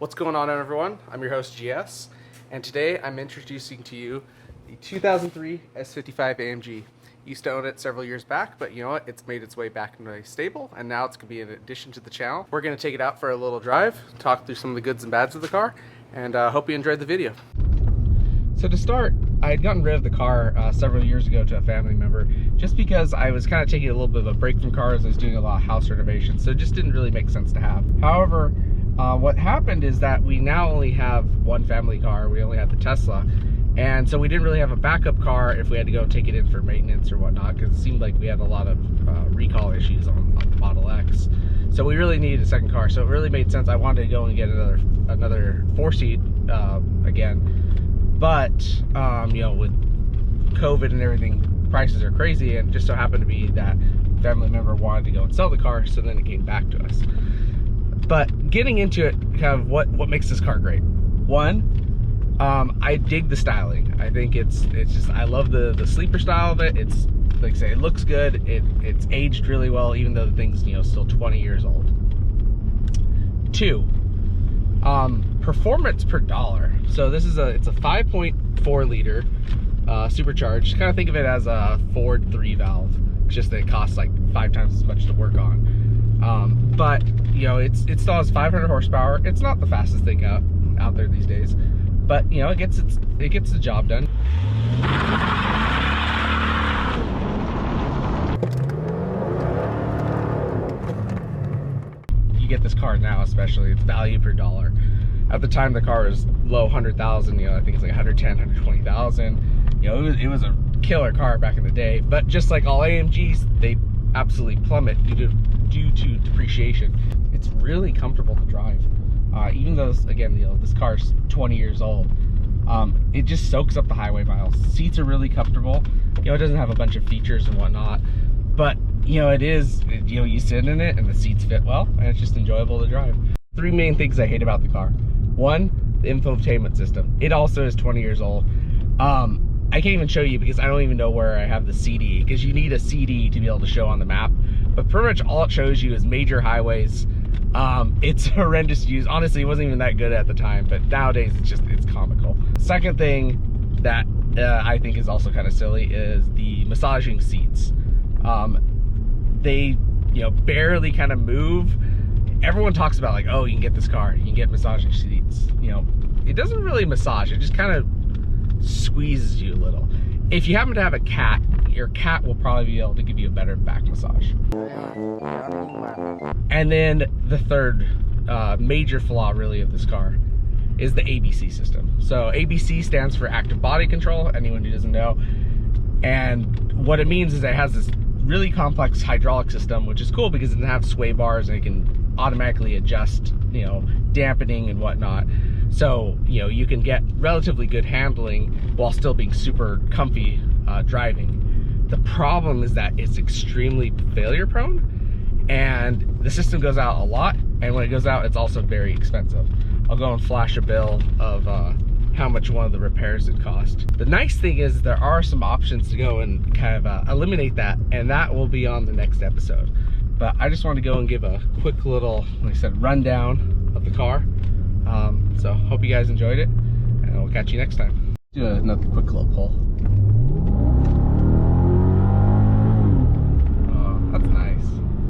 What's going on, everyone? I'm your host GS, and today I'm introducing to you the 2003 S55 AMG. Used to own it several years back, but you know what? It's made its way back into a stable, and now it's going to be an addition to the channel. We're going to take it out for a little drive, talk through some of the goods and bads of the car, and hope you enjoyed the video. So to start, I had gotten rid of the car several years ago to a family member, just because I was kind of taking a little bit of a break from cars. I was doing a lot of house renovations, so it just didn't really make sense to have. However, what happened is that we now only have one family car. We only have the Tesla, and so we didn't really have a backup car if we had to go take it in for maintenance or whatnot, because it seemed like we had a lot of recall issues on the Model X. So we really needed a second car, so it really made sense. I wanted to go and get another 4-seat again, but you know, with COVID and everything, prices are crazy, and it just so happened to be that family member wanted to go and sell the car, so then it came back to us. But getting into it, kind of what makes this car great. One, I dig the styling. I think it's just, I love the sleeper style of it. It's, like I say, it looks good. It's aged really well, even though the thing's, you know, still 20 years old. Two, performance per dollar. So this is it's a 5.4 liter supercharged. Kind of think of it as a Ford 3 valve. It's just that it costs like 5 times as much to work on. But you know, it still has 500 horsepower. It's not the fastest thing out there these days, but you know, it gets the job done. You get this car now, especially, it's value per dollar. At the time the car was low 100,000, you know, I think it's like 110, 120,000. You know, it was a killer car back in the day, but just like all AMGs, they absolutely plummet due to depreciation. It's really comfortable to drive, even though, again, you know, this car's 20 years old. It just soaks up the highway miles. Seats are really comfortable. You know, it doesn't have a bunch of features and whatnot, but you know, you know, you sit in it and the seats fit well, and it's just enjoyable to drive. 3 main things I hate about the car. One, the infotainment system. It also is 20 years old. I can't even show you because I don't even know where I have the CD, because you need a CD to be able to show on the map. But pretty much all it shows you is major highways. It's horrendous to use. Honestly, it wasn't even that good at the time, but nowadays it's comical. Second thing that I think is also kind of silly is the massaging seats. They, you know, barely kind of move. Everyone talks about like, oh, you can get this car, you can get massaging seats. You know, it doesn't really massage. It just kind of squeezes you a little. If you happen to have a cat, your cat will probably be able to give you a better back massage. And then the third major flaw really of this car is the ABC system. So ABC stands for active body control, anyone who doesn't know. And what it means is it has this really complex hydraulic system, which is cool because it can have sway bars and it can automatically adjust, you know, dampening and whatnot. So, you know, you can get relatively good handling while still being super comfy driving. The problem is that it's extremely failure prone, and the system goes out a lot, and when it goes out, it's also very expensive. I'll go and flash a bill of how much one of the repairs would cost. The nice thing is there are some options to go and kind of eliminate that, and that will be on the next episode. But I just want to go and give a quick little, like I said, rundown of the car. So hope you guys enjoyed it, and we'll catch you next time. Do another quick little pull.